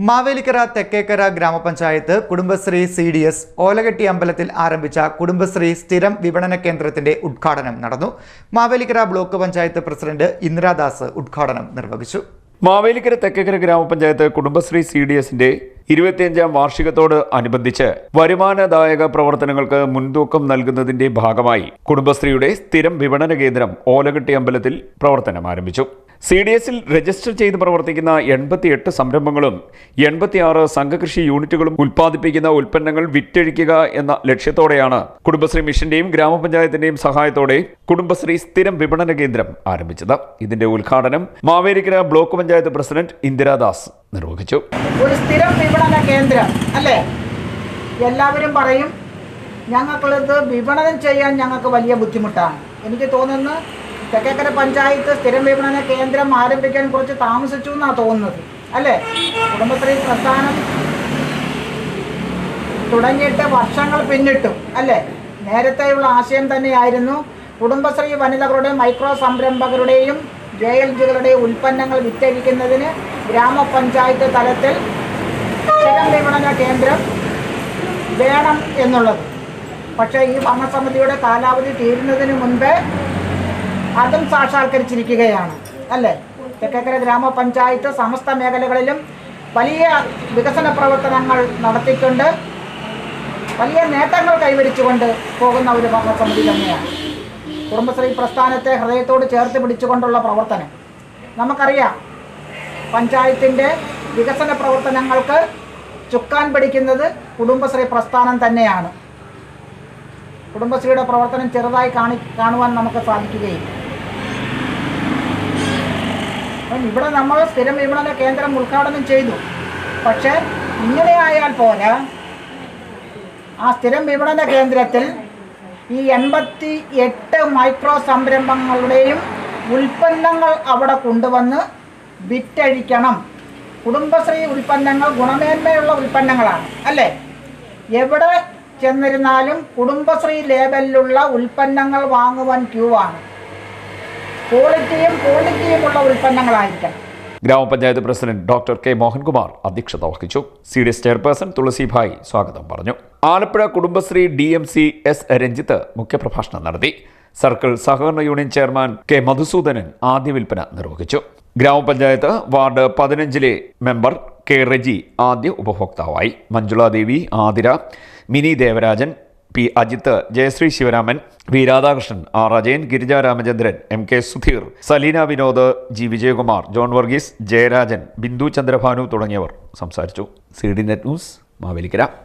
മാവേലിക്കര തെക്കേക്കര ഗ്രാമപഞ്ചായത്ത് കുടുംബശ്രീ CDS ഓലകെട്ടി അമ്പലത്തിൽ ആരംഭിച്ച കുടുംബശ്രീ സ്ഥിരം വിപണന കേന്ദ്രത്തിന്റെ ഉദ്ഘാടനം നടന്നു. മാവേലിക്കര ബ്ലോക്ക് പഞ്ചായത്ത് പ്രസിഡന്റ് ഇന്ദിരാദാസ് ഉദ്ഘാടനം നിർവഹിച്ചു. മാവേലിക്കര തെക്കേക്കര ഗ്രാമപഞ്ചായത്ത് കുടുംബശ്രീ CDSന്റെ 25ാം വാർഷികത്തോട് അനുബന്ധിച്ച് വരുമാനദായക പ്രവർത്തനങ്ങൾക്ക് മുൻതൂക്കം നൽകുന്നതിന്റെ ഭാഗമായി കുടുംബശ്രീയുടെ സ്ഥിരം വിപണന കേന്ദ്രം ഓലകെട്ടി അമ്പലത്തിൽ പ്രവർത്തനം ആരംഭിച്ചു. CDSൽ രജിസ്റ്റർ ചെയ്ത് പ്രവർത്തിക്കുന്ന 88 സംരംഭങ്ങളും 86 സംഘകൃഷി യൂണിറ്റുകളും ഉൽപ്പാദിപ്പിക്കുന്ന ഉൽപ്പന്നങ്ങൾ വിറ്റഴിക്കുക എന്ന ലക്ഷ്യത്തോടെയാണ് കുടുംബശ്രീ മിഷന്റെയും ഗ്രാമപഞ്ചായത്തിന്റെയും സഹായത്തോടെ കുടുംബശ്രീ സ്ഥിരം വിപണന കേന്ദ്രം ആരംഭിച്ചത്. ഇതിന്റെ ഉദ്ഘാടനം മാവേലിക്കര ബ്ലോക്ക് പഞ്ചായത്ത് പ്രസിഡന്റ് ഇന്ദിരാദാസ് നിർവഹിച്ചു. ഒരു സ്ഥിരം വിപണന കേന്ദ്രം അല്ലേ? എല്ലാവരും പറയും ഞങ്ങൾക്കുള്ളത് വിപണനം ചെയ്യാൻ ഞങ്ങൾക്ക് വലിയ ബുദ്ധിമുട്ടാണ്. എനിക്ക് തോന്നുന്നു തെക്കേക്കര പഞ്ചായത്ത് സ്ഥിരം വിപണന കേന്ദ്രം ആരംഭിക്കാൻ കുറച്ച് താമസിച്ചു എന്നാണ് തോന്നുന്നത് അല്ലേ? കുടുംബശ്രീ പ്രസ്ഥാനം തുടങ്ങിയിട്ട് വർഷങ്ങൾ പിന്നിട്ടു അല്ലേ? നേരത്തെയുള്ള ആശയം തന്നെയായിരുന്നു കുടുംബശ്രീ വനിതകളുടെ മൈക്രോ സംരംഭകരുടെയും JLGകളുടെയും ഉൽപ്പന്നങ്ങൾ വിറ്റഴിക്കുന്നതിന് ഗ്രാമപഞ്ചായത്ത് തലത്തിൽ സ്ഥിരം വിപണന കേന്ദ്രം വേണം എന്നുള്ളത്. പക്ഷേ ഈ ഭരണസമിതിയുടെ കാലാവധി തീരുന്നതിന് മുൻപേ അതും സാക്ഷാത്കരിച്ചിരിക്കുകയാണ് അല്ലേ? തെക്കേക്കര ഗ്രാമപഞ്ചായത്ത് സമസ്ത മേഖലകളിലും വലിയ വികസന പ്രവർത്തനങ്ങൾ നടത്തിക്കൊണ്ട് വലിയ നേട്ടങ്ങൾ കൈവരിച്ചുകൊണ്ട് പോകുന്ന ഒരു ഭരണസമിതി തന്നെയാണ്. കുടുംബശ്രീ പ്രസ്ഥാനത്തെ ഹൃദയത്തോട് ചേർത്ത് പിടിച്ചുകൊണ്ടുള്ള പ്രവർത്തനം നമുക്കറിയാം. പഞ്ചായത്തിൻ്റെ വികസന പ്രവർത്തനങ്ങൾക്ക് ചുക്കാൻ പിടിക്കുന്നത് കുടുംബശ്രീ പ്രസ്ഥാനം തന്നെയാണ്. കുടുംബശ്രീയുടെ പ്രവർത്തനം ചെറുതായി കാണുവാൻ നമുക്ക് സാധിക്കുകയില്ല. ഇവിടെ നമ്മൾ സ്ഥിരം വിപണന കേന്ദ്രം ഉദ്ഘാടനം ചെയ്തു. പക്ഷേ ഇങ്ങനെയായാൽ പോരാ. ആ സ്ഥിരം വിപണന കേന്ദ്രത്തിൽ ഈ 88 മൈക്രോ സംരംഭങ്ങളുടെയും ഉൽപ്പന്നങ്ങൾ അവിടെ കൊണ്ടുവന്ന് വിറ്റഴിക്കണം. കുടുംബശ്രീ ഉൽപ്പന്നങ്ങൾ ഗുണമേന്മയുള്ള ഉൽപ്പന്നങ്ങളാണ് അല്ലേ? എവിടെ ചെന്നിരുന്നാലും കുടുംബശ്രീ ലേബലിലുള്ള ഉൽപ്പന്നങ്ങൾ വാങ്ങുവാൻ ക്യൂ ആണ്. ക്വാളിറ്റിയുമുള്ള ഉൽപ്പന്നങ്ങളായിരിക്കണം. ഗ്രാമപഞ്ചായത്ത് പ്രസിഡന്റ് ഡോക്ടർ K. മോഹൻകുമാർ അധ്യക്ഷത വഹിച്ചു. CDS ചെയർപേഴ്സൺ തുളസിഭായ് സ്വാഗതം പറഞ്ഞു. Alappuzha Kudumbashree DMC S. രഞ്ജിത്ത് മുഖ്യപ്രഭാഷണം നടത്തി. സർക്കിൾ സഹകരണ യൂണിയൻ ചെയർമാൻ K. മധുസൂദനൻ ആദ്യ വിൽപ്പന നിർവഹിച്ചു. ഗ്രാമപഞ്ചായത്ത് വാർഡ് 15 മെമ്പർ K. റെജി ആദ്യ ഉപഭോക്താവായി. Manjuladevi, Athira, Mini Devarajan, P. Ajith, Jayashree Sivaraman, V. Radhakrishnan, R. Ajayan, Girija Ramachandran, MK. Sudheer, Saleena Vinod, G. Vijayakumar, John Varghese, Jayarajan, Bindu Chandrabhanu തുടങ്ങിയവർ സംസാരിച്ചു. CD net news Mavelikkara.